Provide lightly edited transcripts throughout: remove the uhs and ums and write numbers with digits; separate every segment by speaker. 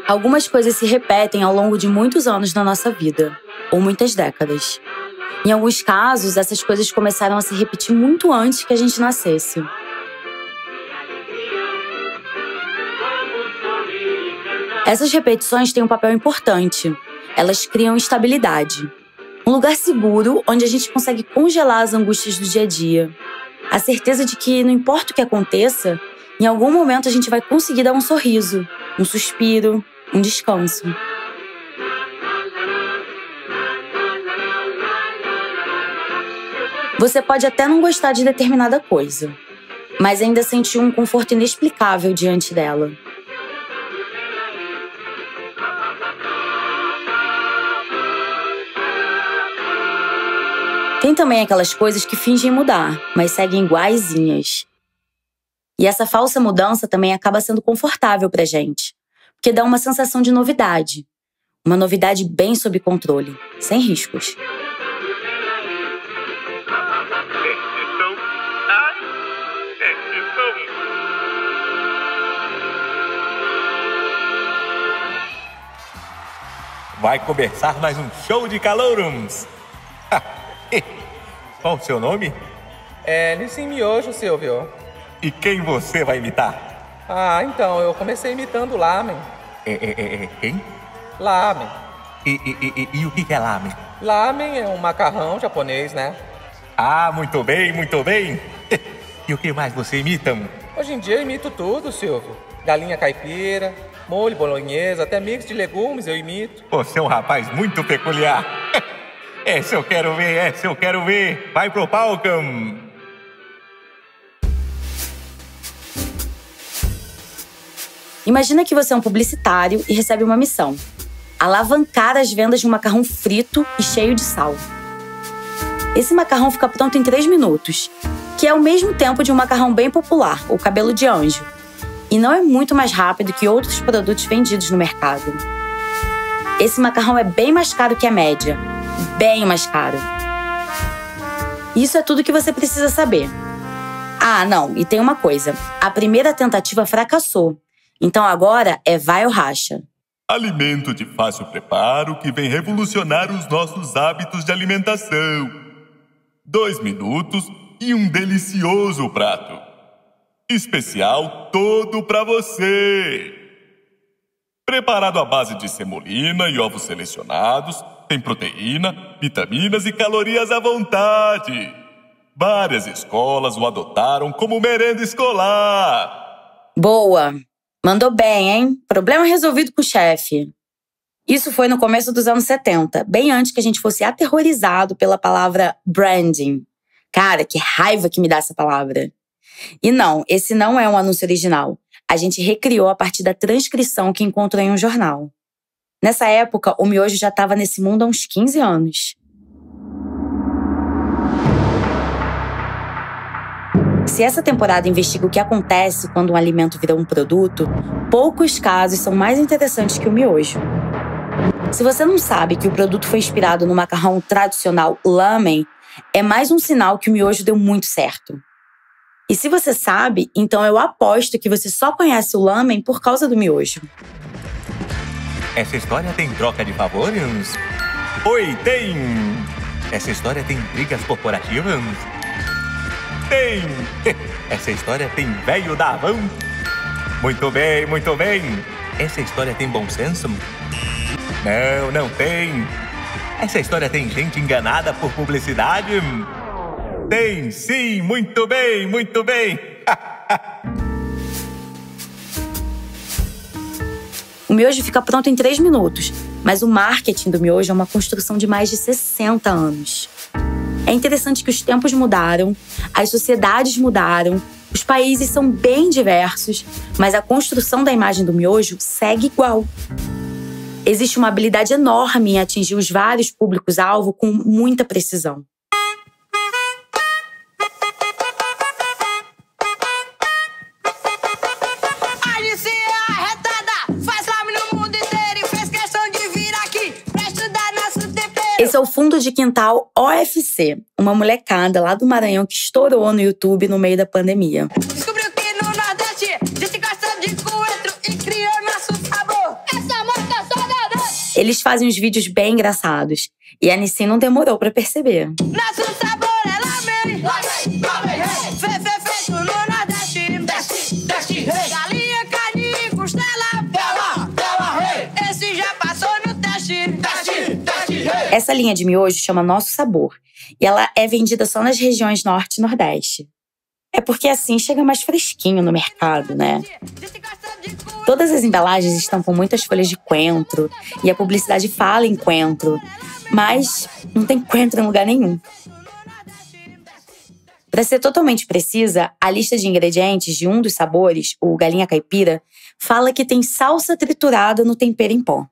Speaker 1: Algumas coisas se repetem ao longo de muitos anos na nossa vida, ou muitas décadas. Em alguns casos, essas coisas começaram a se repetir muito antes que a gente nascesse. Essas repetições têm um papel importante. Elas criam estabilidade. Um lugar seguro onde a gente consegue congelar as angústias do dia a dia. A certeza de que, não importa o que aconteça, em algum momento a gente vai conseguir dar um sorriso, um suspiro, um descanso. Você pode até não gostar de determinada coisa, mas ainda sentir um conforto inexplicável diante dela. Tem também aquelas coisas que fingem mudar, mas seguem iguaizinhas. E essa falsa mudança também acaba sendo confortável pra gente, porque dá uma sensação de novidade. Uma novidade bem sob controle, sem riscos.
Speaker 2: Vai começar mais um show de calourums. Qual o seu nome?
Speaker 3: É Nissin Miojo, Silvio.
Speaker 2: E quem você vai imitar?
Speaker 3: Ah, então, eu comecei imitando lamen.
Speaker 2: Quem?
Speaker 3: Lamen.
Speaker 2: E o que é lamen?
Speaker 3: Lamen é um macarrão japonês, né?
Speaker 2: Ah, muito bem, muito bem. E o que mais você imita?
Speaker 3: Hoje em dia eu imito tudo, Silvio. Galinha caipira, molho bolonhesa, até mix de legumes eu imito.
Speaker 2: Você é um rapaz muito peculiar. Essa eu quero ver, essa eu quero ver. Vai pro palco.
Speaker 1: Imagina que você é um publicitário e recebe uma missão: alavancar as vendas de um macarrão frito e cheio de sal. Esse macarrão fica pronto em 3 minutos, que é o mesmo tempo de um macarrão bem popular, o cabelo de anjo. E não é muito mais rápido que outros produtos vendidos no mercado. Esse macarrão é bem mais caro que a média. Bem mais caro. Isso é tudo que você precisa saber. Ah, não, e tem uma coisa. A primeira tentativa fracassou. Então agora é vai ou racha.
Speaker 4: Alimento de fácil preparo que vem revolucionar os nossos hábitos de alimentação. 2 minutos e um delicioso prato. Especial todo pra você. Preparado à base de semolina e ovos selecionados, tem proteína, vitaminas e calorias à vontade. Várias escolas o adotaram como merenda escolar.
Speaker 1: Boa! Mandou bem, hein? Problema resolvido com o chefe. Isso foi no começo dos anos 70, bem antes que a gente fosse aterrorizado pela palavra branding. Cara, que raiva que me dá essa palavra. E não, esse não é um anúncio original. A gente recriou a partir da transcrição que encontrou em um jornal. Nessa época, o miojo já estava nesse mundo há uns 15 anos. Se essa temporada investiga o que acontece quando um alimento vira um produto, poucos casos são mais interessantes que o miojo. Se você não sabe que o produto foi inspirado no macarrão tradicional lamen, é mais um sinal que o miojo deu muito certo. E se você sabe, então eu aposto que você só conhece o lamen por causa do miojo.
Speaker 2: Essa história tem troca de favores? Oi, tem! Essa história tem brigas corporativas? Tem! Essa história tem velho da Avon? Muito bem, muito bem! Essa história tem bom senso? Não, não tem! Essa história tem gente enganada por publicidade? Tem, sim! Muito bem, muito bem!
Speaker 1: O miojo fica pronto em 3 minutos, mas o marketing do miojo é uma construção de mais de 60 anos. É interessante que os tempos mudaram, as sociedades mudaram, os países são bem diversos, mas a construção da imagem do miojo segue igual. Existe uma habilidade enorme em atingir os vários públicos-alvo com muita precisão. Esse é o Fundo de Quintal OFC, uma molecada lá do Maranhão que estourou no YouTube no meio da pandemia.
Speaker 5: Descobriu que no Nordeste a gente gosta de coentro e criou nosso sabor. Essa
Speaker 1: Eles fazem uns vídeos bem engraçados. E a Nissin não demorou pra perceber.
Speaker 5: Nosso sabor é lamen. Feito no Nordeste. Desce, galinha, carne e costela. Dela, rei. Esse já passou no teste. Desce, rei.
Speaker 1: Essa linha de miojo chama Nosso Sabor. E ela é vendida só nas regiões Norte e Nordeste. É porque assim chega mais fresquinho no mercado, né? Todas as embalagens estão com muitas folhas de coentro. E a publicidade fala em coentro. Mas não tem coentro em lugar nenhum. Para ser totalmente precisa, a lista de ingredientes de um dos sabores, o galinha caipira, fala que tem salsa triturada no tempero em pó.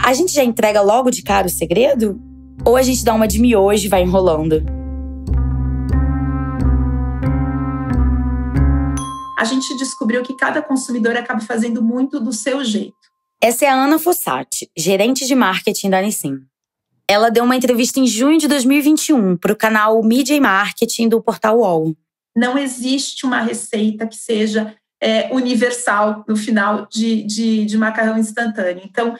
Speaker 1: A gente já entrega logo de cara o segredo? Ou a gente dá uma de miojo e vai enrolando?
Speaker 6: A gente descobriu que cada consumidor acaba fazendo muito do seu jeito.
Speaker 1: Essa é a Ana Fossati, gerente de marketing da Nissin. Ela deu uma entrevista em junho de 2021 para o canal Media e Marketing do portal UOL.
Speaker 6: Não existe uma receita que seja universal no final de macarrão instantâneo. Então,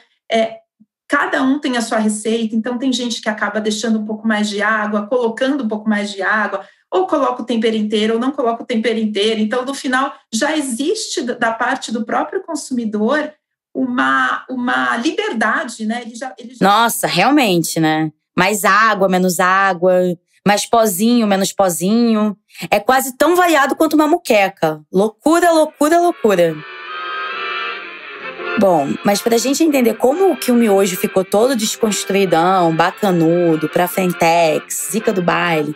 Speaker 6: cada um tem a sua receita. Então, tem gente que acaba deixando um pouco mais de água, colocando um pouco mais de água, ou coloca o tempero inteiro, ou não coloca o tempero inteiro. Então, no final, já existe da parte do próprio consumidor uma liberdade, né? Ele já...
Speaker 1: Nossa, realmente, né? Mais água, menos água, mais pozinho, menos pozinho. É quase tão variado quanto uma moqueca. Loucura, loucura, loucura. Bom, mas pra gente entender como que o miojo ficou todo desconstruidão, bacanudo, pra frentex, zica do baile,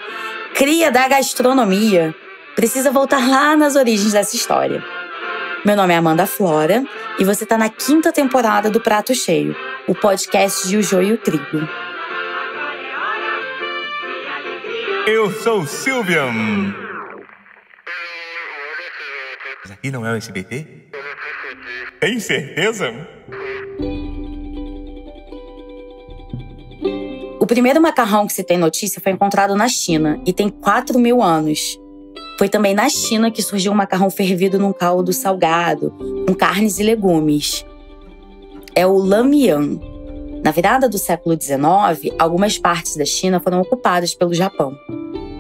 Speaker 1: cria da gastronomia, precisa voltar lá nas origens dessa história. Meu nome é Amanda Flora e você tá na 5ª temporada do Prato Cheio, o podcast de O Joio e o Trigo.
Speaker 2: Eu sou o Silvian. Mas aqui não é o SBT? Tem certeza?
Speaker 1: O primeiro macarrão que se tem notícia foi encontrado na China e tem 4.000 anos. Foi também na China que surgiu o macarrão fervido num caldo salgado, com carnes e legumes. É o lamian. Na virada do século XIX, algumas partes da China foram ocupadas pelo Japão.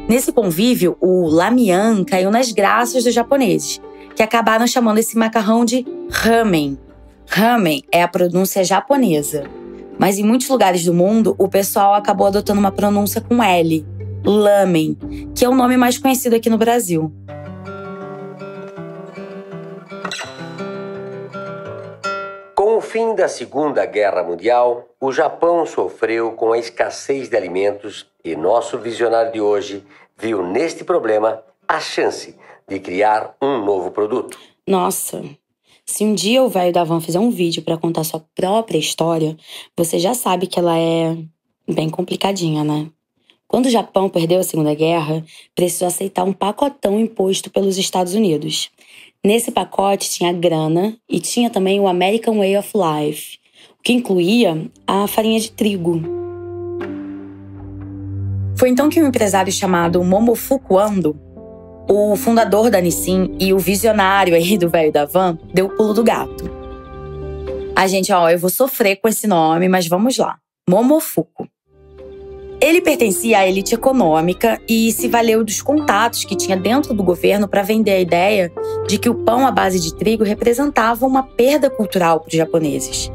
Speaker 1: Nesse convívio, o lamian caiu nas graças dos japoneses, que acabaram chamando esse macarrão de ramen. Ramen é a pronúncia japonesa. Mas em muitos lugares do mundo, o pessoal acabou adotando uma pronúncia com L, lamen, que é o nome mais conhecido aqui no Brasil.
Speaker 7: Com o fim da Segunda Guerra Mundial, o Japão sofreu com a escassez de alimentos e nosso visionário de hoje viu neste problema a chance de criar um novo produto.
Speaker 1: Nossa, se um dia o velho da van fizer um vídeo para contar sua própria história, você já sabe que ela é bem complicadinha, né? Quando o Japão perdeu a Segunda Guerra, precisou aceitar um pacotão imposto pelos Estados Unidos. Nesse pacote tinha grana e tinha também o American Way of Life, o que incluía a farinha de trigo. Foi então que um empresário chamado Momofuku Ando, o fundador da Nissin e o visionário aí do velho da van, deu o pulo do gato. Eu vou sofrer com esse nome, mas vamos lá. Momofuku. Ele pertencia à elite econômica e se valeu dos contatos que tinha dentro do governo para vender a ideia de que o pão à base de trigo representava uma perda cultural para os japoneses.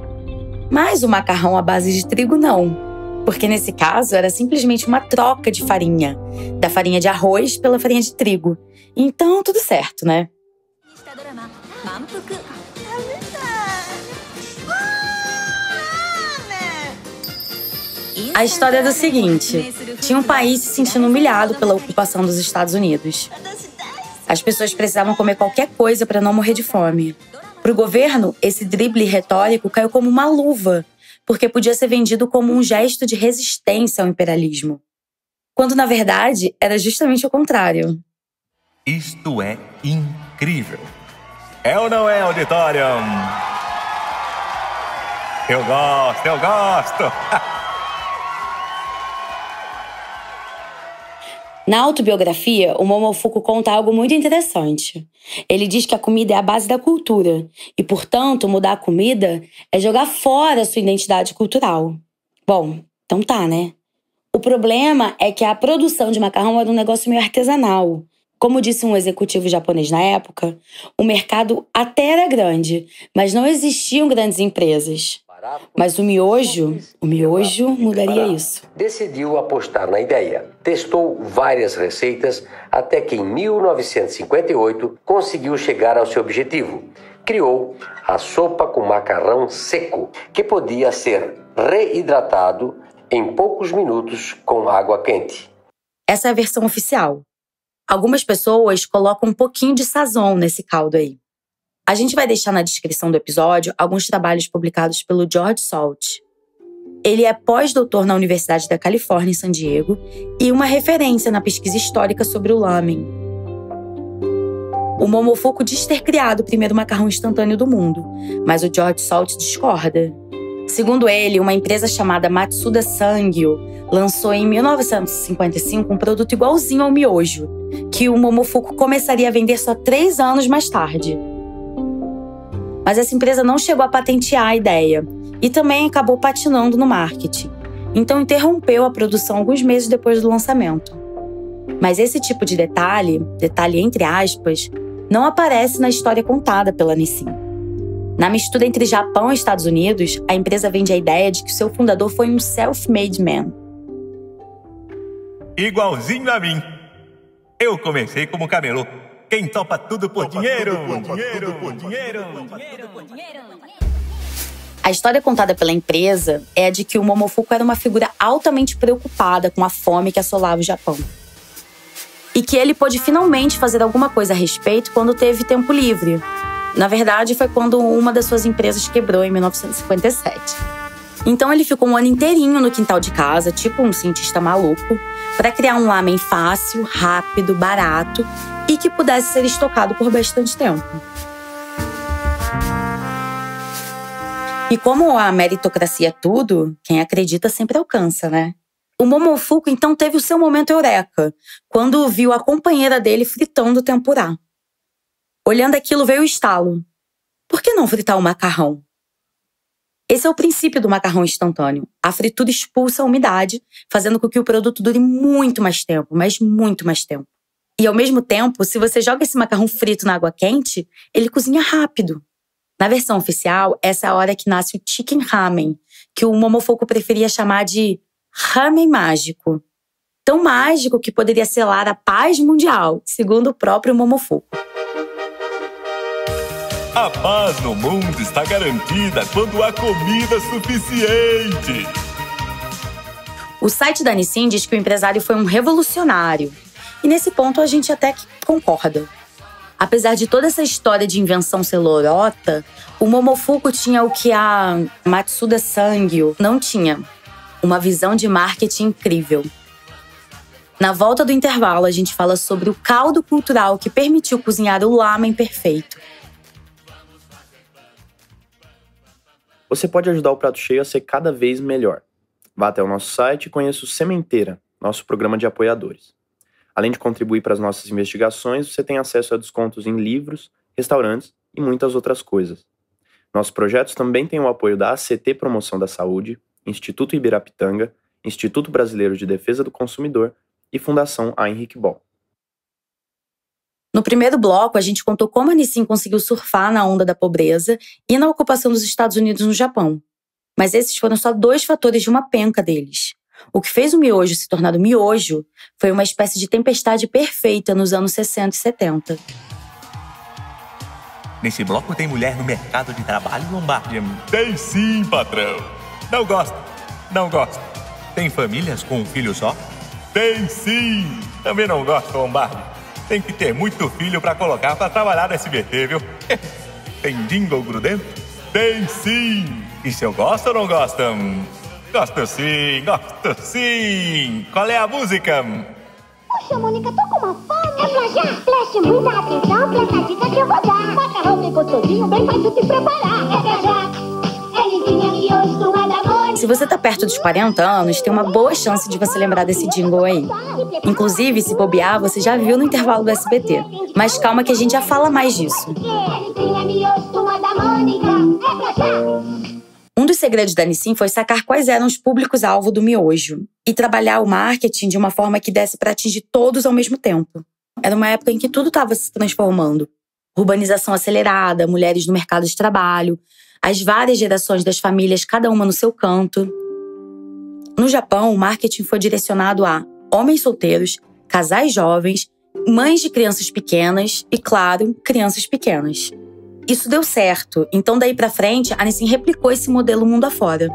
Speaker 1: Mas o macarrão à base de trigo não, porque nesse caso era simplesmente uma troca de farinha, da farinha de arroz pela farinha de trigo. Então, tudo certo, né? A história é o seguinte: tinha um país se sentindo humilhado pela ocupação dos Estados Unidos. As pessoas precisavam comer qualquer coisa para não morrer de fome. Para o governo, esse drible retórico caiu como uma luva, porque podia ser vendido como um gesto de resistência ao imperialismo. Quando, na verdade, era justamente o contrário.
Speaker 2: Isto é incrível. É ou não é, Auditorium? Eu gosto!
Speaker 1: Na autobiografia, o Momofuku conta algo muito interessante. Ele diz que a comida é a base da cultura e, portanto, mudar a comida é jogar fora a sua identidade cultural. Bom, então tá, né? O problema é que a produção de macarrão era um negócio meio artesanal. Como disse um executivo japonês na época, o mercado até era grande, mas não existiam grandes empresas. Mas o miojo mudaria isso.
Speaker 7: Decidiu apostar na ideia. Testou várias receitas até que em 1958 conseguiu chegar ao seu objetivo. Criou a sopa com macarrão seco, que podia ser reidratado em poucos minutos com água quente.
Speaker 1: Essa é a versão oficial. Algumas pessoas colocam um pouquinho de sazon nesse caldo aí. A gente vai deixar na descrição do episódio alguns trabalhos publicados pelo George Salt. Ele é pós-doutor na Universidade da Califórnia, em San Diego, e uma referência na pesquisa histórica sobre o lamen. O Momofuku diz ter criado o primeiro macarrão instantâneo do mundo, mas o George Salt discorda. Segundo ele, uma empresa chamada Matsuda Sangyo lançou em 1955 um produto igualzinho ao miojo, que o Momofuku começaria a vender só 3 anos mais tarde. Mas essa empresa não chegou a patentear a ideia e também acabou patinando no marketing. Então interrompeu a produção alguns meses depois do lançamento. Mas esse tipo de detalhe entre aspas, não aparece na história contada pela Nissin. Na mistura entre Japão e Estados Unidos, a empresa vende a ideia de que seu fundador foi um self-made man.
Speaker 2: Igualzinho a mim. Eu comecei como camelô. Quem topa tudo por dinheiro?
Speaker 1: A história contada pela empresa é a de que o Momofuku era uma figura altamente preocupada com a fome que assolava o Japão. E que ele pôde finalmente fazer alguma coisa a respeito quando teve tempo livre. Na verdade, foi quando uma das suas empresas quebrou em 1957. Então ele ficou um ano inteirinho no quintal de casa, tipo um cientista maluco, para criar um lamen fácil, rápido, barato e que pudesse ser estocado por bastante tempo. E como a meritocracia é tudo, quem acredita sempre alcança, né? O Momofuku então teve o seu momento eureka, quando viu a companheira dele fritando o tempurá. Olhando aquilo, veio o estalo. Por que não fritar o macarrão? Esse é o princípio do macarrão instantâneo. A fritura expulsa a umidade, fazendo com que o produto dure muito mais tempo, mas muito mais tempo. E ao mesmo tempo, se você joga esse macarrão frito na água quente, ele cozinha rápido. Na versão oficial, essa é a hora que nasce o chicken ramen, que o Momofuku preferia chamar de ramen mágico. Tão mágico que poderia selar a paz mundial, segundo o próprio Momofuku.
Speaker 4: A paz no mundo está garantida quando há comida suficiente.
Speaker 1: O site da Nissin diz que o empresário foi um revolucionário. E nesse ponto a gente até que concorda. Apesar de toda essa história de invenção ser lorota, o Momofuku tinha o que a Matsuda Sangyo não tinha. Uma visão de marketing incrível. Na volta do intervalo, a gente fala sobre o caldo cultural que permitiu cozinhar o lamen perfeito.
Speaker 8: Você pode ajudar o Prato Cheio a ser cada vez melhor. Vá até o nosso site e conheça o Sementeira, nosso programa de apoiadores. Além de contribuir para as nossas investigações, você tem acesso a descontos em livros, restaurantes e muitas outras coisas. Nossos projetos também têm o apoio da ACT Promoção da Saúde, Instituto Ibirapitanga, Instituto Brasileiro de Defesa do Consumidor e Fundação Heinrich Böll.
Speaker 1: No primeiro bloco, a gente contou como a Nissin conseguiu surfar na onda da pobreza e na ocupação dos Estados Unidos no Japão. Mas esses foram só 2 fatores de uma penca deles. O que fez o miojo se tornar o miojo foi uma espécie de tempestade perfeita nos anos 60 e 70.
Speaker 2: Nesse bloco tem mulher no mercado de trabalho, Lombardi?
Speaker 4: Tem sim, patrão.
Speaker 2: Não gosto. Tem famílias com um filho só?
Speaker 4: Tem sim.
Speaker 2: Também não gosto, Lombardi. Tem que ter muito filho pra colocar pra trabalhar no SBT, viu? Tem jingle grudento?
Speaker 4: Tem sim.
Speaker 2: E se eu gosto ou não gosto? Gosto sim. Qual é a música?
Speaker 9: Poxa, Mônica, tô com uma fome. É pra já? Preste muita atenção pra essa dica que eu vou dar. Macarrão bem gostoszinho, bem fácil de preparar. É pra já. É limpinha, miojo, não é da mole.
Speaker 1: Se você tá perto dos 40 anos, tem uma boa chance de você lembrar desse jingle aí. Inclusive, se bobear, você já viu no intervalo do SBT. Mas calma que a gente já fala mais disso. Um dos segredos da Nissin foi sacar quais eram os públicos-alvo do miojo e trabalhar o marketing de uma forma que desse para atingir todos ao mesmo tempo. Era uma época em que tudo estava se transformando. Urbanização acelerada, mulheres no mercado de trabalho, as várias gerações das famílias, cada uma no seu canto. No Japão, o marketing foi direcionado a homens solteiros, casais jovens, mães de crianças pequenas e, claro, crianças pequenas. Isso deu certo, então daí pra frente a Nissin replicou esse modelo mundo afora.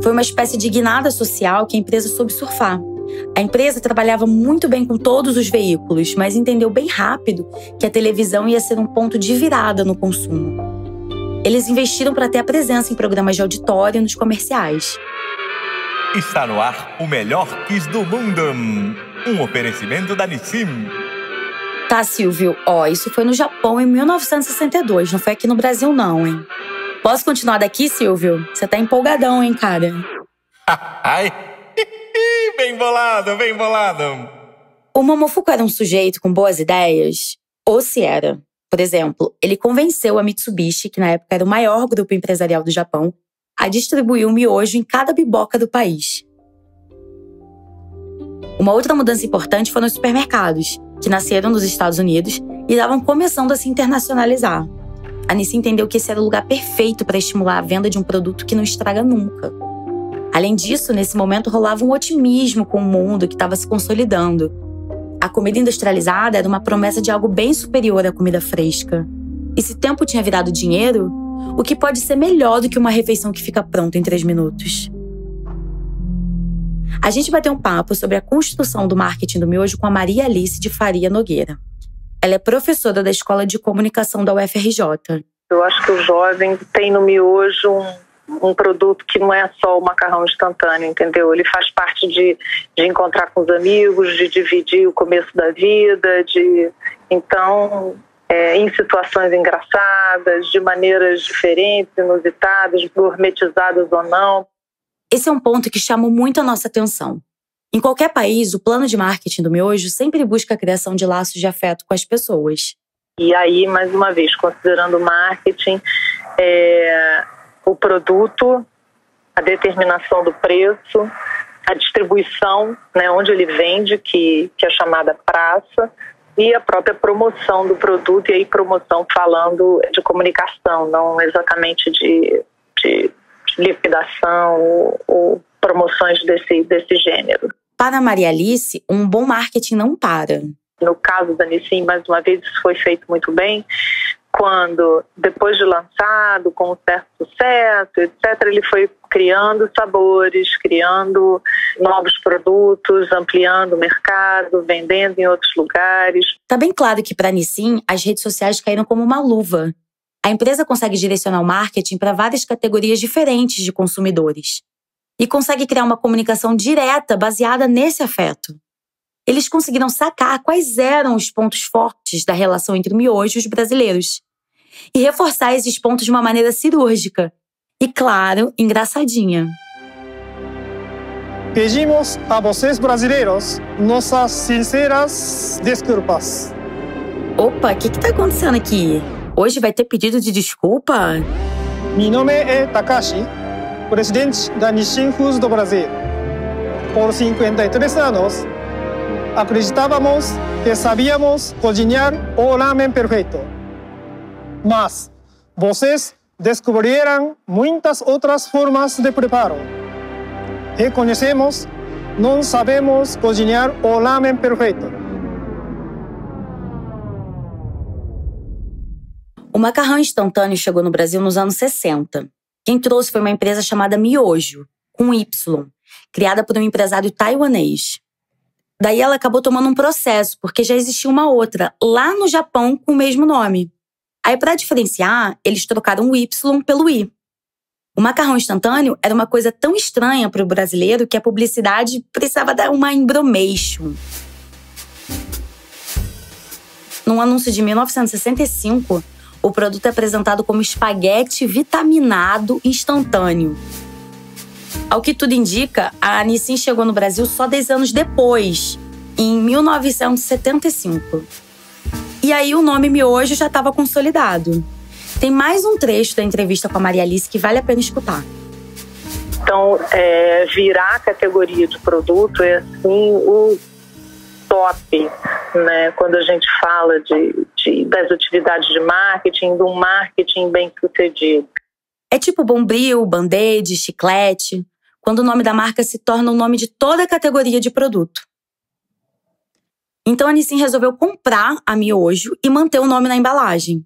Speaker 1: Foi uma espécie de guinada social que a empresa soube surfar. A empresa trabalhava muito bem com todos os veículos, mas entendeu bem rápido que a televisão ia ser um ponto de virada no consumo. Eles investiram para ter a presença em programas de auditório e nos comerciais.
Speaker 2: Está no ar o melhor quiz do mundo. Um oferecimento da Nissin.
Speaker 1: Tá, Silvio. Isso foi no Japão em 1962, não foi aqui no Brasil não, hein? Posso continuar daqui, Silvio? Você tá empolgadão, hein, cara?
Speaker 2: Ai, bem bolado, bem bolado.
Speaker 1: O Momofuku era um sujeito com boas ideias? Ou se era? Por exemplo, ele convenceu a Mitsubishi, que na época era o maior grupo empresarial do Japão, a distribuir o miojo em cada biboca do país. Uma outra mudança importante foram os supermercados, que nasceram nos Estados Unidos e estavam começando a se internacionalizar. A Nissin entendeu que esse era o lugar perfeito para estimular a venda de um produto que não estraga nunca. Além disso, nesse momento rolava um otimismo com o mundo que estava se consolidando. A comida industrializada era uma promessa de algo bem superior à comida fresca. E se tempo tinha virado dinheiro, o que pode ser melhor do que uma refeição que fica pronta em 3 minutos? A gente vai ter um papo sobre a construção do marketing do miojo com a Maria Alice de Faria Nogueira. Ela é professora da Escola de Comunicação da UFRJ.
Speaker 10: Eu acho que o jovem tem no miojo um produto que não é só o macarrão instantâneo, entendeu? Ele faz parte de encontrar com os amigos, de dividir o começo da vida, então, em situações engraçadas, de maneiras diferentes, inusitadas, gourmetizadas ou não.
Speaker 1: Esse é um ponto que chamou muito a nossa atenção. Em qualquer país, o plano de marketing do miojo sempre busca a criação de laços de afeto com as pessoas.
Speaker 10: E aí, mais uma vez, considerando o marketing, o produto, a determinação do preço, a distribuição, né, onde ele vende, que é chamada praça, e a própria promoção do produto, e aí promoção falando de comunicação, não exatamente de liquidação ou promoções desse gênero.
Speaker 1: Para a Maria Alice, um bom marketing não para.
Speaker 10: No caso da Nissin, mais uma vez, isso foi feito muito bem, quando, depois de lançado, com um certo sucesso, etc., ele foi criando sabores, criando novos produtos, ampliando o mercado, vendendo em outros lugares.
Speaker 1: Tá bem claro que para a Nissin, as redes sociais caíram como uma luva. A empresa consegue direcionar o marketing para várias categorias diferentes de consumidores. E consegue criar uma comunicação direta baseada nesse afeto. Eles conseguiram sacar quais eram os pontos fortes da relação entre o miojo e os brasileiros. E reforçar esses pontos de uma maneira cirúrgica. E, claro, engraçadinha.
Speaker 11: Pedimos a vocês brasileiros nossas sinceras desculpas.
Speaker 1: Opa, o que tá acontecendo aqui? Hoje vai ter pedido de desculpa?
Speaker 11: Meu nome é Takashi, presidente da Nissin Foods do Brasil. Por 53 anos, acreditávamos que sabíamos cozinhar o ramen perfeito. Mas vocês descobriram muitas outras formas de preparo. Reconhecemos, não sabemos cozinhar o ramen perfeito.
Speaker 1: O macarrão instantâneo chegou no Brasil nos anos 60. Quem trouxe foi uma empresa chamada Miojo, com Y, criada por um empresário taiwanês. Daí ela acabou tomando um processo, porque já existia uma outra, lá no Japão, com o mesmo nome. Aí, para diferenciar, eles trocaram o Y pelo I. O macarrão instantâneo era uma coisa tão estranha para o brasileiro que a publicidade precisava dar uma embromation. Num anúncio de 1965, o produto é apresentado como espaguete vitaminado instantâneo. Ao que tudo indica, a Nissin chegou no Brasil só 10 anos depois, em 1975. E aí o nome miojo já estava consolidado. Tem mais um trecho da entrevista com a Maria Alice que vale a pena escutar.
Speaker 10: Então, virar a categoria de produto é, assim, o top, né? Quando a gente fala das atividades de marketing, de um marketing bem sucedido.
Speaker 1: É tipo Bombril, Band-Aid, Chiclete, quando o nome da marca se torna o nome de toda a categoria de produto. Então a Nissin resolveu comprar a miojo e manter o nome na embalagem.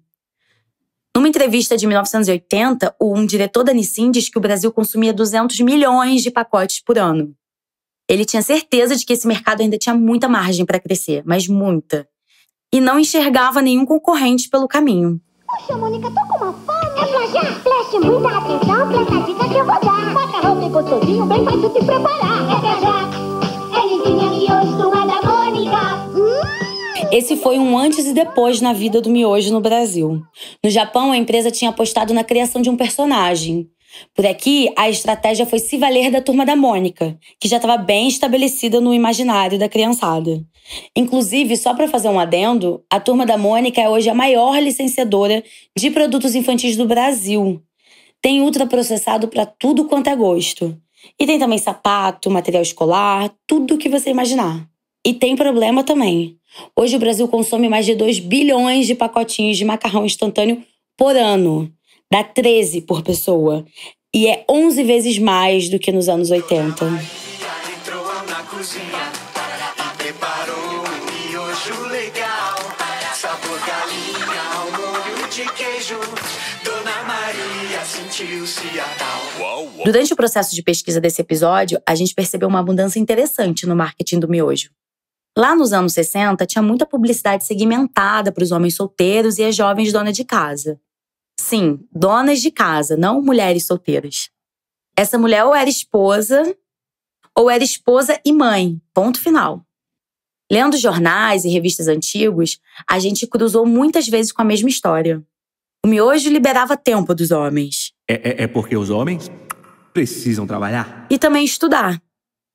Speaker 1: Numa entrevista de 1980, um diretor da Nissin diz que o Brasil consumia 200 milhões de pacotes por ano. Ele tinha certeza de que esse mercado ainda tinha muita margem para crescer, mas muita. E não enxergava nenhum concorrente pelo caminho.
Speaker 9: Poxa, Mônica, tô com uma fome. É plajar? Preste muita atenção, presta a dica que eu vou dar. Macarrão bem gostosinho, bem fácil de preparar. É plajar. É Nissin, é miojo, turma da Mônica.
Speaker 1: Esse foi um antes e depois na vida do miojo no Brasil. No Japão, a empresa tinha apostado na criação de um personagem. Por aqui, a estratégia foi se valer da Turma da Mônica, que já estava bem estabelecida no imaginário da criançada. Inclusive, só para fazer um adendo, a Turma da Mônica é hoje a maior licenciadora de produtos infantis do Brasil. Tem ultraprocessado para tudo quanto é gosto. E tem também sapato, material escolar, tudo o que você imaginar. E tem problema também. Hoje o Brasil consome mais de 2 bilhões de pacotinhos de macarrão instantâneo por ano. Dá 13 por pessoa. E é 11 vezes mais do que nos anos 80. Durante o processo de pesquisa desse episódio, a gente percebeu uma mudança interessante no marketing do miojo. Lá nos anos 60, tinha muita publicidade segmentada para os homens solteiros e as jovens donas de casa. Sim, donas de casa, não mulheres solteiras. Essa mulher ou era esposa e mãe, ponto final. Lendo jornais e revistas antigos, a gente cruzou muitas vezes com a mesma história. O miojo liberava tempo dos homens.
Speaker 2: É porque os homens precisam trabalhar?
Speaker 1: E também estudar.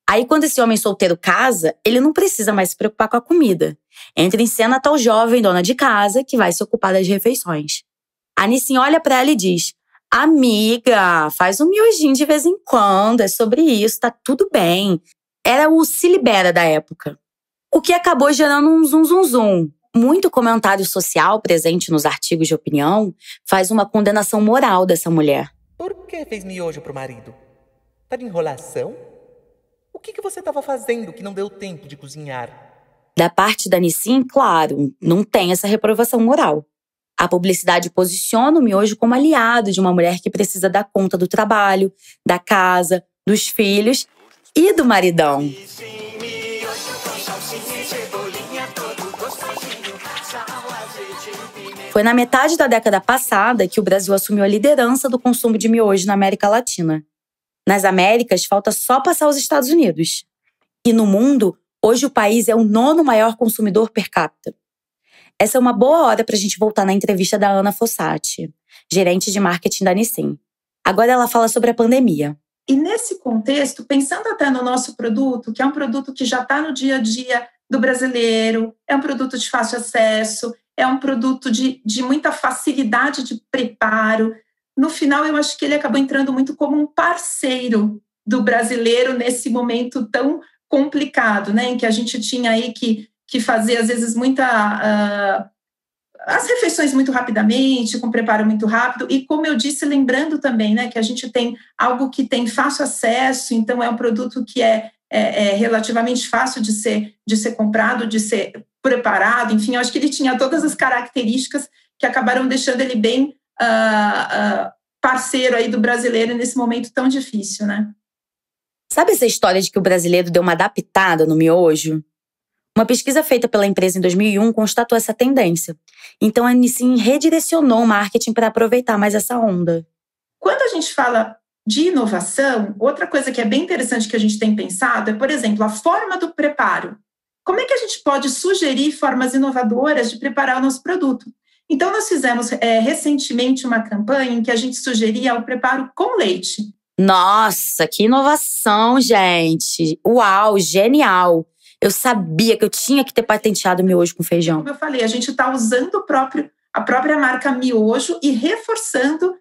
Speaker 1: Aí, quando esse homem solteiro casa, ele não precisa mais se preocupar com a comida. Entra em cena a tal jovem dona de casa que vai se ocupar das refeições. A Nissin olha pra ela e diz: amiga, faz um miojinho de vez em quando, é sobre isso, tá tudo bem. Era o se libera da época. O que acabou gerando um zum. Muito comentário social presente nos artigos de opinião faz uma condenação moral dessa mulher.
Speaker 3: Por que fez miojo pro marido? Tá de enrolação? O que você estava fazendo que não deu tempo de cozinhar?
Speaker 1: Da parte da Nissin, claro, não tem essa reprovação moral. A publicidade posiciona o miojo como aliado de uma mulher que precisa dar conta do trabalho, da casa, dos filhos e do maridão. Foi na metade da década passada que o Brasil assumiu a liderança do consumo de miojo na América Latina. Nas Américas, falta só passar os Estados Unidos. E no mundo, hoje o país é o 9º maior consumidor per capita. Essa é uma boa hora para a gente voltar na entrevista da Ana Fossati, gerente de marketing da Nissin. Agora ela fala sobre a pandemia.
Speaker 6: E nesse contexto, pensando até no nosso produto, que é um produto que já está no dia a dia do brasileiro, é um produto de fácil acesso, é um produto de muita facilidade de preparo. No final, eu acho que ele acabou entrando muito como um parceiro do brasileiro nesse momento tão complicado, né? Em que a gente tinha aí que fazer, às vezes, as refeições muito rapidamente, com preparo muito rápido. E, como eu disse, lembrando também, né, que a gente tem algo que tem fácil acesso, então é um produto que é relativamente fácil de ser comprado, de ser preparado. Enfim, eu acho que ele tinha todas as características que acabaram deixando ele bem parceiro aí do brasileiro nesse momento tão difícil, né?
Speaker 1: Sabe essa história de que o brasileiro deu uma adaptada no miojo? Uma pesquisa feita pela empresa em 2001 constatou essa tendência. Então a Nissin redirecionou o marketing para aproveitar mais essa onda.
Speaker 6: Quando a gente fala de inovação, outra coisa que é bem interessante que a gente tem pensado é, por exemplo, a forma do preparo. Como é que a gente pode sugerir formas inovadoras de preparar o nosso produto? Então, nós fizemos recentemente uma campanha em que a gente sugeria o preparo com leite.
Speaker 1: Nossa, que inovação, gente! Uau, genial! Eu sabia que eu tinha que ter patenteado miojo com feijão.
Speaker 6: Como eu falei, a gente está usando a própria marca miojo e reforçando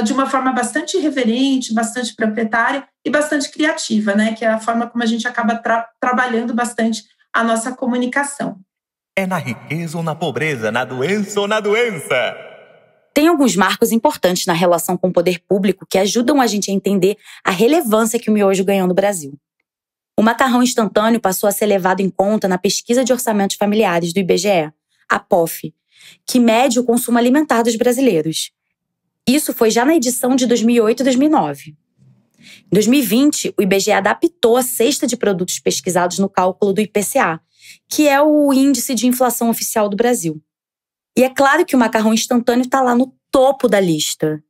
Speaker 6: de uma forma bastante irreverente, bastante proprietária e bastante criativa, né? Que é a forma como a gente acaba trabalhando bastante a nossa comunicação.
Speaker 2: É na riqueza ou na pobreza, na doença ou na doença.
Speaker 1: Tem alguns marcos importantes na relação com o poder público que ajudam a gente a entender a relevância que o miojo ganhou no Brasil. O macarrão instantâneo passou a ser levado em conta na pesquisa de orçamentos familiares do IBGE, a POF, que mede o consumo alimentar dos brasileiros. Isso foi já na edição de 2008 e 2009. Em 2020, o IBGE adaptou a cesta de produtos pesquisados no cálculo do IPCA, que é o índice de inflação oficial do Brasil. E é claro que o macarrão instantâneo está lá no topo da lista.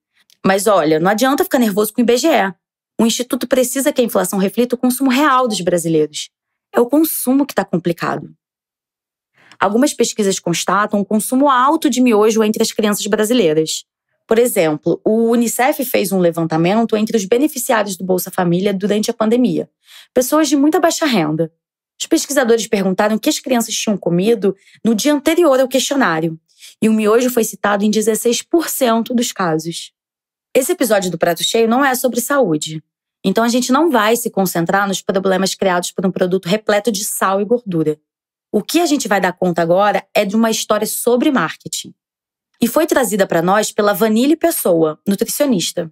Speaker 1: Mas olha, não adianta ficar nervoso com o IBGE. O Instituto precisa que a inflação reflita o consumo real dos brasileiros. É o consumo que está complicado. Algumas pesquisas constatam um consumo alto de miojo entre as crianças brasileiras. Por exemplo, o Unicef fez um levantamento entre os beneficiários do Bolsa Família durante a pandemia. Pessoas de muita baixa renda. Os pesquisadores perguntaram o que as crianças tinham comido no dia anterior ao questionário. E o miojo foi citado em 16% dos casos. Esse episódio do Prato Cheio não é sobre saúde. Então a gente não vai se concentrar nos problemas criados por um produto repleto de sal e gordura. O que a gente vai dar conta agora é de uma história sobre marketing. E foi trazida para nós pela Vanille Pessoa, nutricionista.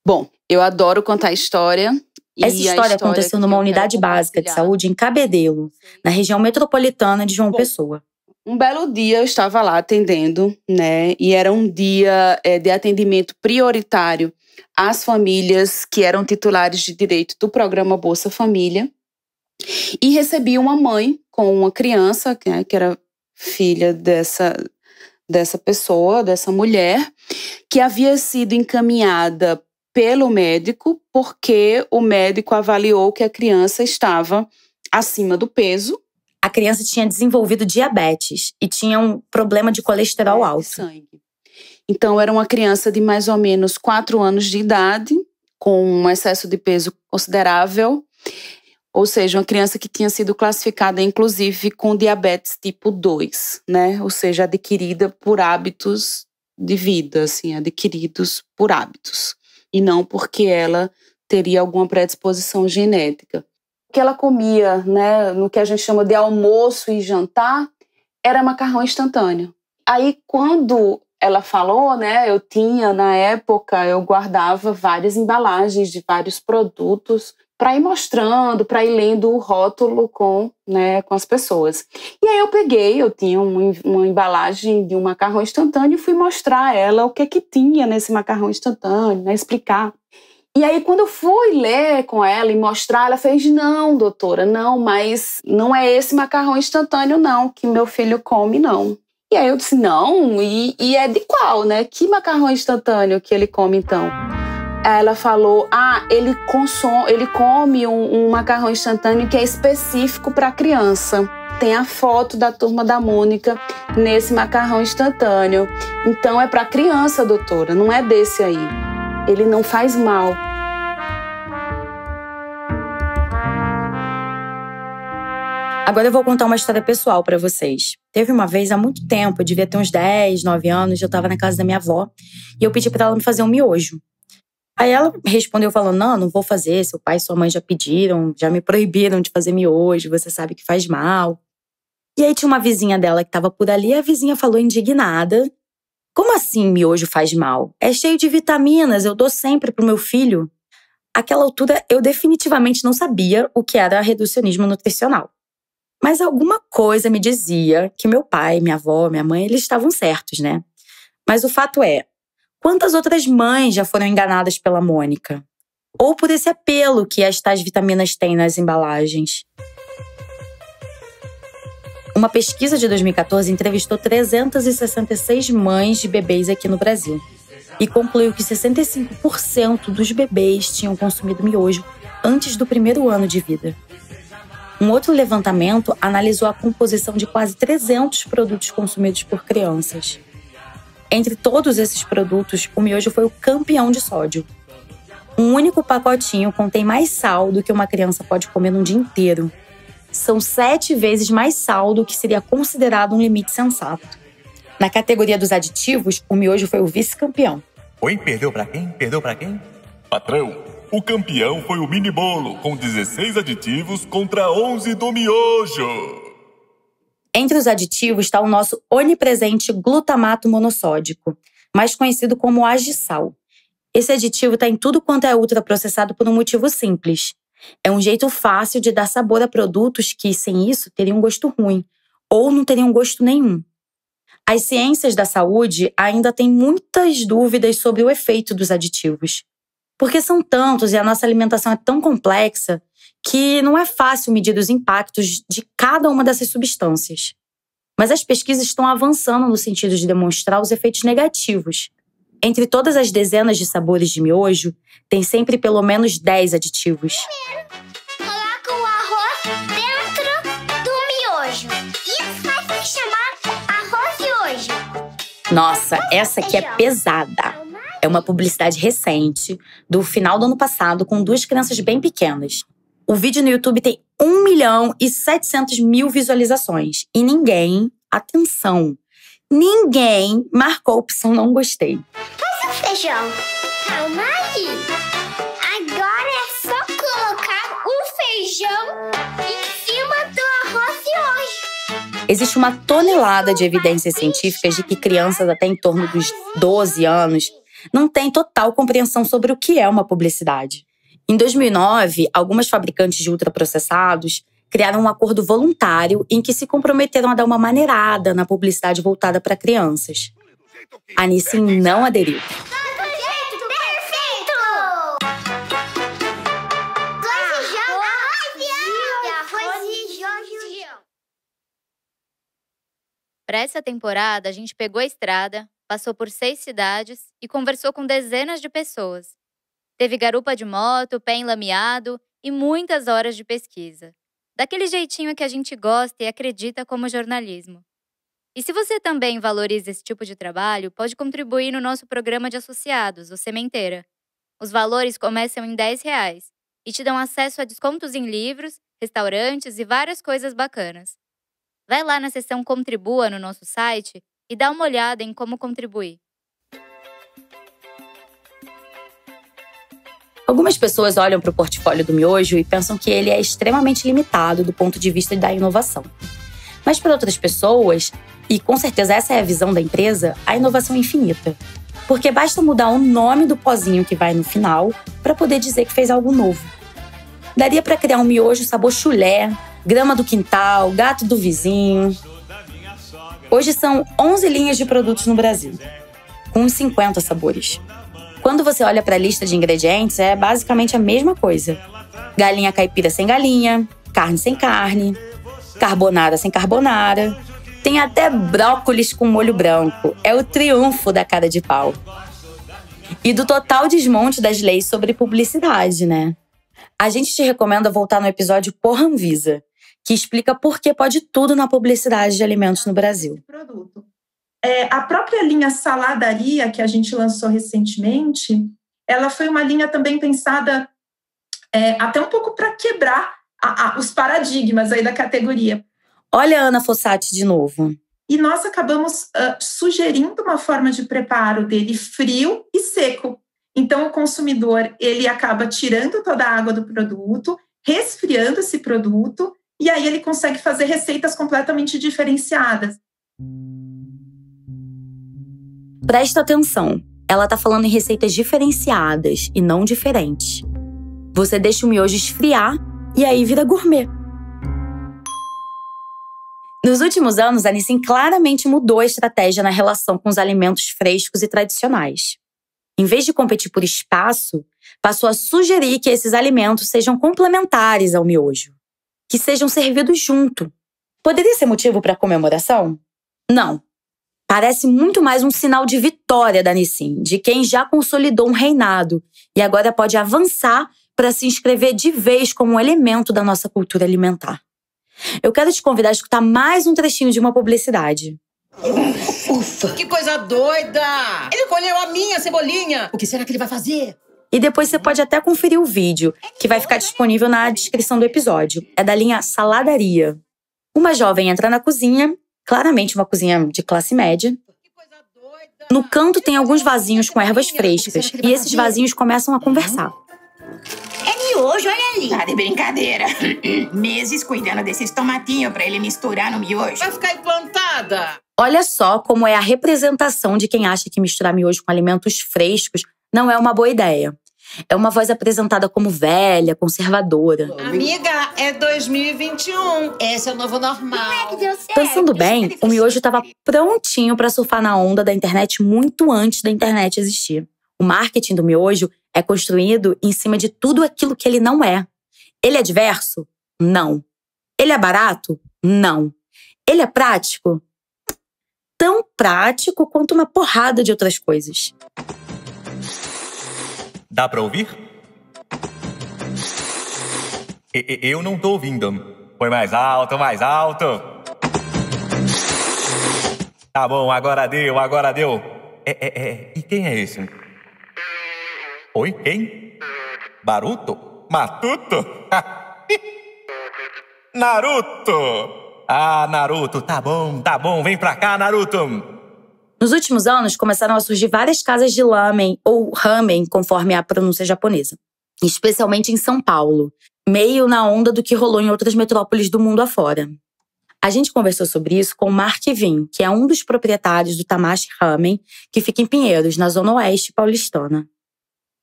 Speaker 12: Bom, eu adoro contar história.
Speaker 1: Essa história aconteceu numa unidade básica de saúde em Cabedelo, na região metropolitana de João Pessoa.
Speaker 12: Um belo dia eu estava lá atendendo, né? E era um dia de atendimento prioritário às famílias que eram titulares de direito do programa Bolsa Família. E recebi uma mãe com uma criança, né, que era filha dessa pessoa, dessa mulher, que havia sido encaminhada pelo médico porque o médico avaliou que a criança estava acima do peso.
Speaker 1: A criança tinha desenvolvido diabetes e tinha um problema de colesterol alto.
Speaker 12: Sangue. Então, era uma criança de mais ou menos 4 anos de idade, com um excesso de peso considerável. Ou seja, uma criança que tinha sido classificada, inclusive, com diabetes tipo 2, né? Ou seja, adquirida por hábitos de vida, assim, adquiridos por hábitos. E não porque ela teria alguma predisposição genética. O que ela comia, né, no que a gente chama de almoço e jantar, era macarrão instantâneo. Aí, quando ela falou, né, na época, eu guardava várias embalagens de vários produtos para ir mostrando, para ir lendo o rótulo com as pessoas. E aí eu tinha uma embalagem de um macarrão instantâneo e fui mostrar a ela o que tinha nesse macarrão instantâneo, né, explicar. E aí, quando eu fui ler com ela e mostrar, ela fez, não, doutora, não, mas não é esse macarrão instantâneo, não, que meu filho come, não. E aí eu disse, não, e é de qual, né? Que macarrão instantâneo que ele come, então? Aí ela falou, ele come um macarrão instantâneo que é específico para criança. Tem a foto da Turma da Mônica nesse macarrão instantâneo. Então é para criança, doutora, não é desse aí. Ele não faz mal.
Speaker 1: Agora eu vou contar uma história pessoal pra vocês. Teve uma vez, há muito tempo, eu devia ter uns 10, 9 anos, eu tava na casa da minha avó e eu pedi pra ela me fazer um miojo. Aí ela respondeu falando, não vou fazer, seu pai e sua mãe já pediram, já me proibiram de fazer miojo, você sabe que faz mal. E aí tinha uma vizinha dela que tava por ali e a vizinha falou indignada, como assim miojo faz mal? É cheio de vitaminas, eu dou sempre pro meu filho. Àquela altura, eu definitivamente não sabia o que era reducionismo nutricional. Mas alguma coisa me dizia que meu pai, minha avó, minha mãe, eles estavam certos, né? Mas o fato é, quantas outras mães já foram enganadas pela Mônica? Ou por esse apelo que as tais vitaminas têm nas embalagens? Uma pesquisa de 2014 entrevistou 366 mães de bebês aqui no Brasil e concluiu que 65% dos bebês tinham consumido miojo antes do 1º ano de vida. Um outro levantamento analisou a composição de quase 300 produtos consumidos por crianças. Entre todos esses produtos, o miojo foi o campeão de sódio. Um único pacotinho contém mais sal do que uma criança pode comer num dia inteiro. São 7 vezes mais sal do que seria considerado um limite sensato. Na categoria dos aditivos, o miojo foi o vice-campeão.
Speaker 2: Oi, perdeu pra quem? Perdeu pra quem?
Speaker 4: Patrão, o campeão foi o mini bolo, com 16 aditivos contra 11 do miojo.
Speaker 1: Entre os aditivos está o nosso onipresente glutamato monossódico, mais conhecido como agisal. Esse aditivo está em tudo quanto é ultraprocessado por um motivo simples. É um jeito fácil de dar sabor a produtos que, sem isso, teriam gosto ruim, ou não teriam gosto nenhum. As ciências da saúde ainda têm muitas dúvidas sobre o efeito dos aditivos. Porque são tantos e a nossa alimentação é tão complexa que não é fácil medir os impactos de cada uma dessas substâncias. Mas as pesquisas estão avançando no sentido de demonstrar os efeitos negativos. Entre todas as dezenas de sabores de miojo, tem sempre pelo menos 10 aditivos.
Speaker 9: Coloca o arroz dentro do miojo. Isso vai se chamar arroz de hoje.
Speaker 1: Nossa, essa aqui é pesada. É uma publicidade recente, do final do ano passado, com 2 crianças bem pequenas. O vídeo no YouTube tem 1.700.000 visualizações. E ninguém, atenção, ninguém marcou a opção não gostei.
Speaker 9: Mas o feijão? Calma aí. Agora é só colocar o feijão em cima do arroz de hoje.
Speaker 1: Existe uma tonelada de evidências científicas de que crianças até em torno dos 12 anos não têm total compreensão sobre o que é uma publicidade. Em 2009, algumas fabricantes de ultraprocessados criaram um acordo voluntário em que se comprometeram a dar uma maneirada na publicidade voltada para crianças. A Nissin não aderiu.
Speaker 13: Para essa temporada, a gente pegou a estrada, passou por 6 cidades e conversou com dezenas de pessoas. Teve garupa de moto, pé enlameado e muitas horas de pesquisa. Daquele jeitinho que a gente gosta e acredita como jornalismo. E se você também valoriza esse tipo de trabalho, pode contribuir no nosso programa de associados, o Sementeira. Os valores começam em R$10 e te dão acesso a descontos em livros, restaurantes e várias coisas bacanas. Vai lá na seção Contribua no nosso site e dá uma olhada em como contribuir.
Speaker 1: Algumas pessoas olham para o portfólio do miojo e pensam que ele é extremamente limitado do ponto de vista da inovação. Mas para outras pessoas, e com certeza essa é a visão da empresa, a inovação é infinita. Porque basta mudar o nome do pozinho que vai no final para poder dizer que fez algo novo. Daria para criar um miojo sabor chulé, grama do quintal, gato do vizinho. Hoje são 11 linhas de produtos no Brasil, com uns 50 sabores. Quando você olha para a lista de ingredientes, é basicamente a mesma coisa. Galinha caipira sem galinha, carne sem carne, carbonara sem carbonara. Tem até brócolis com molho branco. É o triunfo da cara de pau. E do total desmonte das leis sobre publicidade, né? A gente te recomenda voltar no episódio Porra Anvisa, que explica por que pode tudo na publicidade de alimentos no Brasil.
Speaker 6: A própria linha Saladaria, que a gente lançou recentemente, ela foi uma linha também pensada até um pouco para quebrar os paradigmas aí da categoria.
Speaker 1: Olha a Ana Fossati de novo.
Speaker 6: E nós acabamos sugerindo uma forma de preparo dele frio e seco. Então, o consumidor ele acaba tirando toda a água do produto, resfriando esse produto, e aí ele consegue fazer receitas completamente diferenciadas.
Speaker 1: Presta atenção, ela tá falando em receitas diferenciadas e não diferentes. Você deixa o miojo esfriar e aí vira gourmet. Nos últimos anos, a Nissin claramente mudou a estratégia na relação com os alimentos frescos e tradicionais. Em vez de competir por espaço, passou a sugerir que esses alimentos sejam complementares ao miojo, que sejam servidos junto. Poderia ser motivo para comemoração? Não. Parece muito mais um sinal de vitória da Nissin, de quem já consolidou um reinado e agora pode avançar para se inscrever de vez como um elemento da nossa cultura alimentar. Eu quero te convidar a escutar mais um trechinho de uma publicidade.
Speaker 14: Ufa! Que coisa doida! Ele colheu a minha cebolinha! O que será que ele vai fazer?
Speaker 1: E depois você pode até conferir o vídeo, que vai ficar disponível na descrição do episódio. É da linha Saladaria. Uma jovem entra na cozinha, claramente uma cozinha de classe média. No canto tem alguns vasinhos com ervas frescas, e esses vasinhos começam a conversar.
Speaker 14: É miojo, olha ali. Tá de brincadeira. Meses cuidando desses tomatinhos pra ele misturar no miojo.
Speaker 5: Vai ficar implantada.
Speaker 1: Olha só como é a representação de quem acha que misturar miojo com alimentos frescos não é uma boa ideia. É uma voz apresentada como velha, conservadora.
Speaker 5: Amiga, é 2021. Esse é o novo normal. Não é que deu certo.
Speaker 1: Pensando bem, o miojo estava prontinho para surfar na onda da internet muito antes da internet existir. O marketing do miojo é construído em cima de tudo aquilo que ele não é. Ele é diverso? Não. Ele é barato? Não. Ele é prático? Tão prático quanto uma porrada de outras coisas.
Speaker 2: Dá pra ouvir? Eu não tô ouvindo. Põe mais alto, mais alto. Tá bom, agora deu. E quem é esse? Oi, quem? Baruto? Matuto? Naruto! Ah, Naruto, tá bom, vem pra cá, Naruto!
Speaker 1: Nos últimos anos, começaram a surgir várias casas de lamen, ou ramen, conforme a pronúncia japonesa. Especialmente em São Paulo, meio na onda do que rolou em outras metrópoles do mundo afora. A gente conversou sobre isso com o Mark Vin, que é um dos proprietários do Tamashi Ramen, que fica em Pinheiros, na zona oeste paulistana.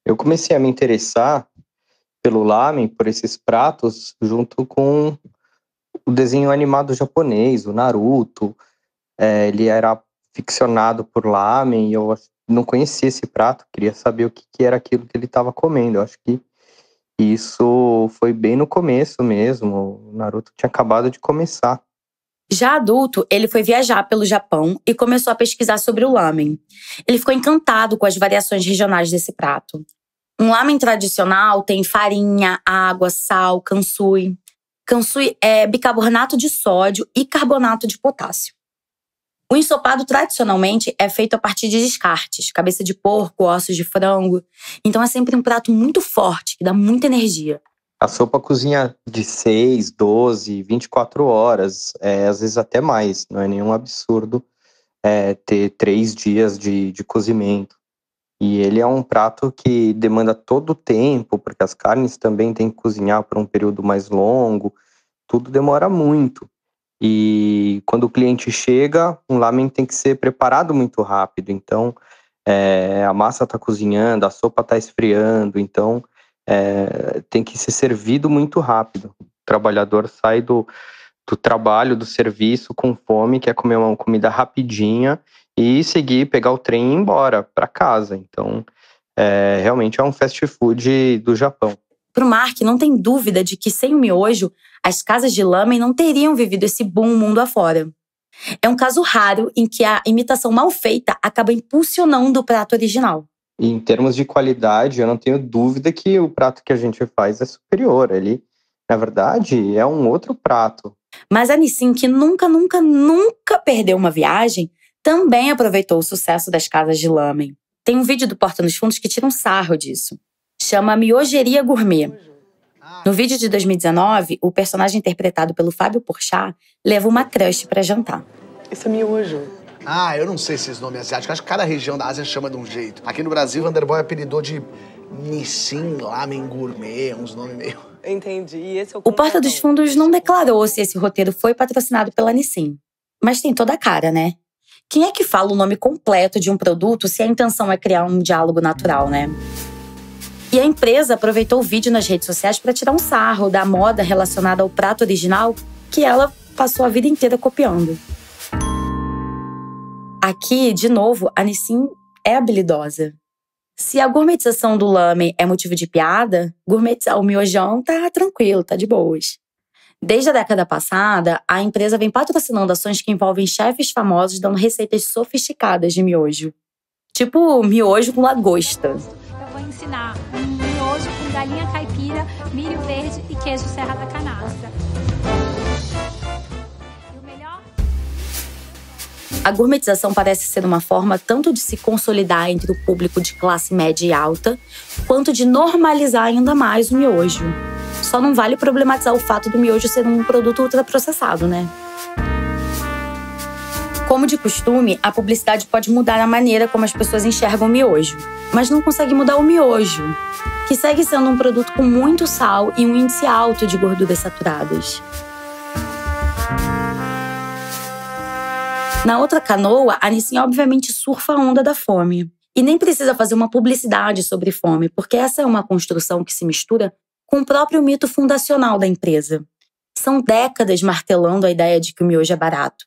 Speaker 8: Eu comecei a me interessar pelo lamen, por esses pratos, junto com o desenho animado japonês, o Naruto. Ele era ficcionado por lamen e eu não conhecia esse prato, queria saber o que era aquilo que ele estava comendo. Eu acho que isso foi bem no começo mesmo, o Naruto tinha acabado de começar.
Speaker 1: Já adulto, ele foi viajar pelo Japão e começou a pesquisar sobre o lamen. Ele ficou encantado com as variações regionais desse prato. Um lamen tradicional tem farinha, água, sal, kansui. Kansui é bicarbonato de sódio e carbonato de potássio. O ensopado, tradicionalmente, é feito a partir de descartes, cabeça de porco, ossos de frango. Então é sempre um prato muito forte, que dá muita energia.
Speaker 8: A sopa cozinha de 6, 12, 24 horas, às vezes até mais. Não é nenhum absurdo ter 3 dias de cozimento. E ele é um prato que demanda todo o tempo, porque as carnes também têm que cozinhar por um período mais longo. Tudo demora muito. E quando o cliente chega, um lamen tem que ser preparado muito rápido. Então, a massa está cozinhando, a sopa está esfriando. Então, tem que ser servido muito rápido. O trabalhador sai do trabalho, do serviço com fome, quer comer uma comida rapidinha e seguir, pegar o trem e ir embora para casa. Então, realmente é um fast food do Japão.
Speaker 1: Para o Mark, não tem dúvida de que sem o miojo, as casas de lamen não teriam vivido esse boom mundo afora. É um caso raro em que a imitação mal feita acaba impulsionando o prato original.
Speaker 8: E em termos de qualidade, eu não tenho dúvida que o prato que a gente faz é superior. Ele, na verdade, é um outro prato.
Speaker 1: Mas a Nissin, que nunca perdeu uma viagem, também aproveitou o sucesso das casas de lamen. Tem um vídeo do Porta nos Fundos que tira um sarro disso. Chama Miogeria Gourmet. No vídeo de 2019, o personagem interpretado pelo Fábio Porchat leva uma crush para jantar.
Speaker 15: Esse é miojo.
Speaker 16: Eu não sei esses nomes asiáticos. Acho que cada região da Ásia chama de um jeito. Aqui no Brasil, o Vanderboy apelidou de Nissin Lamen Gourmet, uns nomes meio...
Speaker 15: Entendi. E esse é
Speaker 1: o Porta dos Fundos não declarou se esse roteiro foi patrocinado pela Nissin. Mas tem toda a cara, né? Quem é que fala o nome completo de um produto se a intenção é criar um diálogo natural, né? E a empresa aproveitou o vídeo nas redes sociais para tirar um sarro da moda relacionada ao prato original que ela passou a vida inteira copiando. Aqui, de novo, a Nissin é habilidosa. Se a gourmetização do lamen é motivo de piada, gourmetizar o miojão tá tranquilo, tá de boas. Desde a década passada, a empresa vem patrocinando ações que envolvem chefes famosos dando receitas sofisticadas de miojo. Tipo miojo com lagosta.
Speaker 17: Eu vou ensinar um miojo com galinha caipira, milho verde e queijo Serra da Canastra.
Speaker 1: A gourmetização parece ser uma forma tanto de se consolidar entre o público de classe média e alta, quanto de normalizar ainda mais o miojo. Só não vale problematizar o fato do miojo ser um produto ultraprocessado, né? Como de costume, a publicidade pode mudar a maneira como as pessoas enxergam o miojo, mas não consegue mudar o miojo, que segue sendo um produto com muito sal e um índice alto de gorduras saturadas. Na outra canoa, a Nissin obviamente surfa a onda da fome. E nem precisa fazer uma publicidade sobre fome, porque essa é uma construção que se mistura com o próprio mito fundacional da empresa. São décadas martelando a ideia de que o miojo é barato.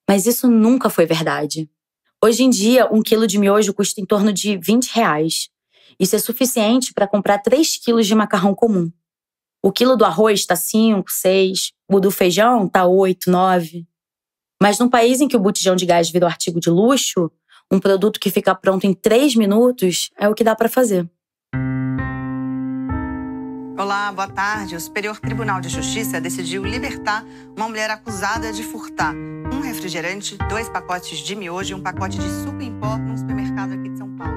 Speaker 1: Mas isso nunca foi verdade. Hoje em dia, 1 quilo de miojo custa em torno de R$20. Isso é suficiente para comprar 3 quilos de macarrão comum. O quilo do arroz está 5, 6, o do feijão está 8, 9. Mas num país em que o botijão de gás virou artigo de luxo, um produto que fica pronto em 3 minutos é o que dá para fazer.
Speaker 18: Olá, boa tarde. O Superior Tribunal de Justiça decidiu libertar uma mulher acusada de furtar um refrigerante, 2 pacotes de miojo e um pacote de suco em pó num supermercado aqui de São Paulo.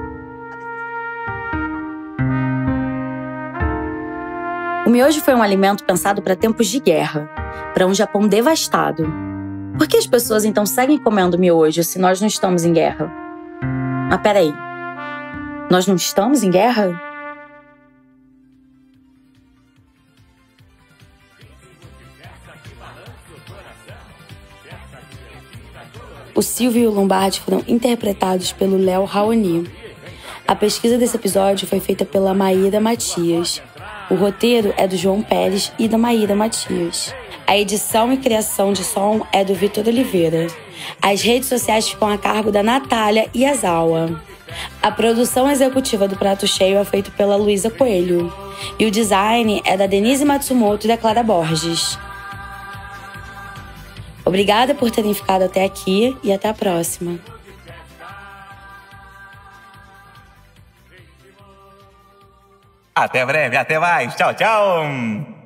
Speaker 1: O miojo foi um alimento pensado para tempos de guerra, para um Japão devastado. Por que as pessoas então seguem comendo miojo se nós não estamos em guerra? Mas peraí, nós não estamos em guerra? O Silvio e o Lombardi foram interpretados pelo Léo Raoni. A pesquisa desse episódio foi feita pela Maíra Matias. O roteiro é do João Pérez e da Maíra Matias. A edição e criação de som é do Vitor Oliveira. As redes sociais ficam a cargo da Natália Yazawa. A produção executiva do Prato Cheio é feita pela Luísa Coelho. E o design é da Denise Matsumoto e da Clara Borges. Obrigada por terem ficado até aqui e até a próxima.
Speaker 2: Até breve, até mais. Tchau, tchau.